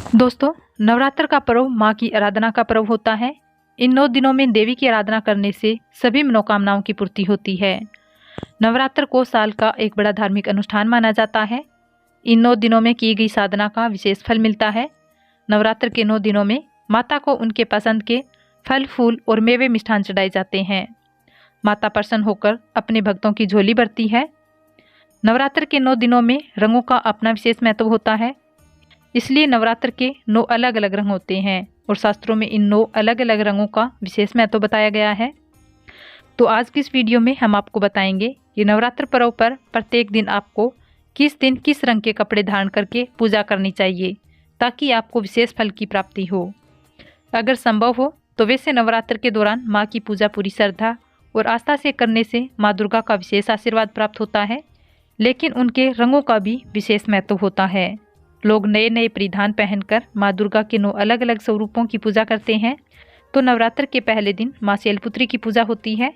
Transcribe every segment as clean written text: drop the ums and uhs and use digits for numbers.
दोस्तों, नवरात्र का पर्व माँ की आराधना का पर्व होता है। इन 9 दिनों में देवी की आराधना करने से सभी मनोकामनाओं की पूर्ति होती है। नवरात्र को साल का एक बड़ा धार्मिक अनुष्ठान माना जाता है। इन 9 दिनों में की गई साधना का विशेष फल मिलता है। नवरात्र के 9 दिनों में माता को उनके पसंद के फल, फूल और मेवे मिष्ठान चढ़ाए जाते हैं। माता प्रसन्न होकर अपने भक्तों की झोली भरती है। नवरात्र के 9 दिनों में रंगों का अपना विशेष महत्व होता है। इसलिए नवरात्र के 9 अलग अलग रंग होते हैं और शास्त्रों में इन 9 अलग अलग रंगों का विशेष महत्व बताया गया है। तो आज की इस वीडियो में हम आपको बताएंगे कि नवरात्र पर्व पर प्रत्येक दिन आपको किस दिन किस रंग के कपड़े धारण करके पूजा करनी चाहिए ताकि आपको विशेष फल की प्राप्ति हो। अगर संभव हो तो वैसे नवरात्र के दौरान माँ की पूजा पूरी श्रद्धा और आस्था से करने से माँ दुर्गा का विशेष आशीर्वाद प्राप्त होता है, लेकिन उनके रंगों का भी विशेष महत्व होता है। लोग नए नए परिधान पहनकर माँ दुर्गा के 9 अलग अलग स्वरूपों की पूजा करते हैं। तो नवरात्र के पहले दिन माँ शैलपुत्री की पूजा होती है।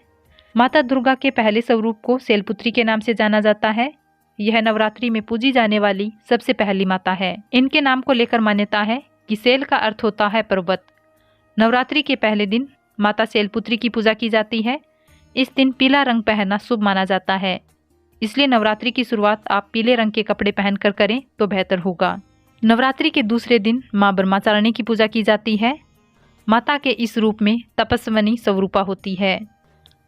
माता दुर्गा के पहले स्वरूप को शैलपुत्री के नाम से जाना जाता है। यह नवरात्रि में पूजी जाने वाली सबसे पहली माता है। इनके नाम को लेकर मान्यता है कि शैल का अर्थ होता है पर्वत। नवरात्रि के पहले दिन माता शैलपुत्री की पूजा की जाती है। इस दिन पीला रंग पहनना शुभ माना जाता है, इसलिए नवरात्रि की शुरुआत आप पीले रंग के कपड़े पहनकर करें तो बेहतर होगा। नवरात्रि के दूसरे दिन माँ ब्रह्मचारिणी की पूजा की जाती है। माता के इस रूप में तपस्विनी स्वरूपा होती है।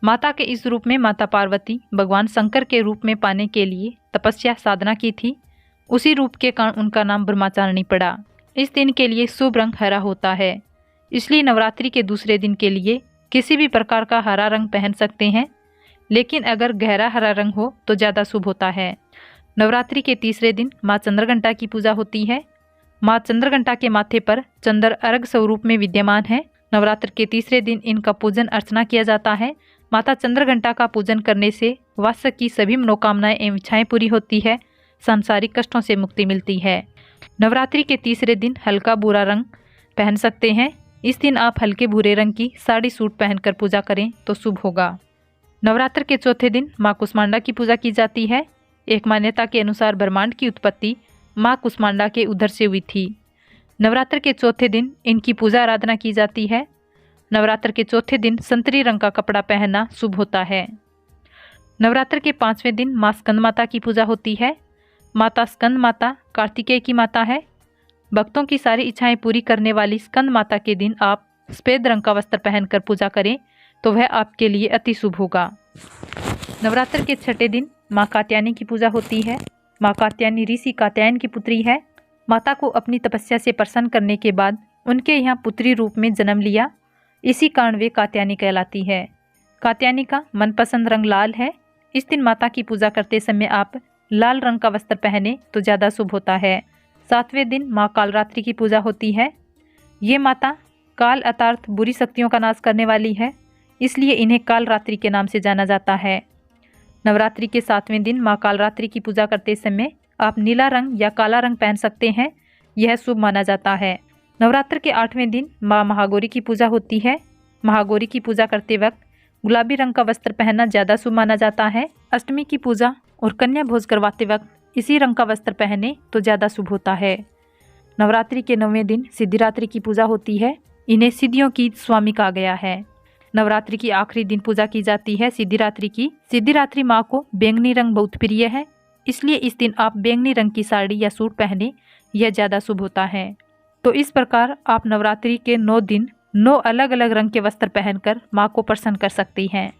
माता के इस रूप में माता पार्वती भगवान शंकर के रूप में पाने के लिए तपस्या साधना की थी। उसी रूप के कारण उनका नाम ब्रह्मचारिणी पड़ा। इस दिन के लिए शुभ रंग हरा होता है, इसलिए नवरात्रि के दूसरे दिन के लिए किसी भी प्रकार का हरा रंग पहन सकते हैं, लेकिन अगर गहरा हरा रंग हो तो ज़्यादा शुभ होता है। नवरात्रि के तीसरे दिन माँ चंद्रघंटा की पूजा होती है। माँ चंद्रघंटा के माथे पर चंद्र अर्घ स्वरूप में विद्यमान है। नवरात्र के तीसरे दिन इनका पूजन अर्चना किया जाता है। माता चंद्रघंटा का पूजन करने से वास्तव की सभी मनोकामनाएं एवं इच्छाएं पूरी होती है, सांसारिक कष्टों से मुक्ति मिलती है। नवरात्रि के तीसरे दिन हल्का भूरा रंग पहन सकते हैं। इस दिन आप हल्के भूरे रंग की साड़ी सूट पहनकर पूजा करें तो शुभ होगा। नवरात्र के चौथे दिन माँ कुष्मांडा की पूजा की जाती है। एक मान्यता के अनुसार ब्रह्मांड की उत्पत्ति माँ कुष्मांडा के उदर से हुई थी। नवरात्र के चौथे दिन इनकी पूजा आराधना की जाती है। नवरात्र के चौथे दिन संतरी रंग का कपड़ा पहनना शुभ होता है। नवरात्र के 5वें दिन माँ स्कंद माता की पूजा होती है। माता स्कंद माता कार्तिकेय की माता है। भक्तों की सारी इच्छाएं पूरी करने वाली स्कंद माता के दिन आप सफेद रंग का वस्त्र पहनकर पूजा करें तो वह आपके लिए अति शुभ होगा। नवरात्र के छठे दिन माँ कात्यायनी की पूजा होती है। माँ कात्यायनी ऋषि कात्यायन की पुत्री है। माता को अपनी तपस्या से प्रसन्न करने के बाद उनके यहाँ पुत्री रूप में जन्म लिया, इसी कारण वे कात्यायनी कहलाती है। कात्यायनी का मनपसंद रंग लाल है। इस दिन माता की पूजा करते समय आप लाल रंग का वस्त्र पहने तो ज़्यादा शुभ होता है। 7वें दिन माँ कालरात्रि की पूजा होती है। ये माता काल अर्थात बुरी शक्तियों का नाश करने वाली है, इसलिए इन्हें कालरात्रि के नाम से जाना जाता है। नवरात्रि के 7वें दिन माँ कालरात्रि की पूजा करते समय आप नीला रंग या काला रंग पहन सकते हैं, यह शुभ माना जाता है। नवरात्र के 8वें दिन माँ महागौरी की पूजा होती है। महागौरी की पूजा करते वक्त गुलाबी रंग का वस्त्र पहनना ज़्यादा शुभ माना जाता है। अष्टमी की पूजा और कन्या भोज करवाते वक्त इसी रंग का वस्त्र पहने तो ज़्यादा शुभ होता है। नवरात्रि के 9वें दिन सिद्धिरात्रि की पूजा होती है। इन्हें सिद्धियों की स्वामी कहा गया है। नवरात्रि की आखिरी दिन पूजा की जाती है सिद्धिरात्रि की। सिद्धिरात्रि माँ को बैंगनी रंग बहुत प्रिय है, इसलिए इस दिन आप बैंगनी रंग की साड़ी या सूट पहने, यह ज़्यादा शुभ होता है। तो इस प्रकार आप नवरात्रि के 9 दिन 9 अलग अलग रंग के वस्त्र पहनकर माँ को प्रसन्न कर सकती हैं।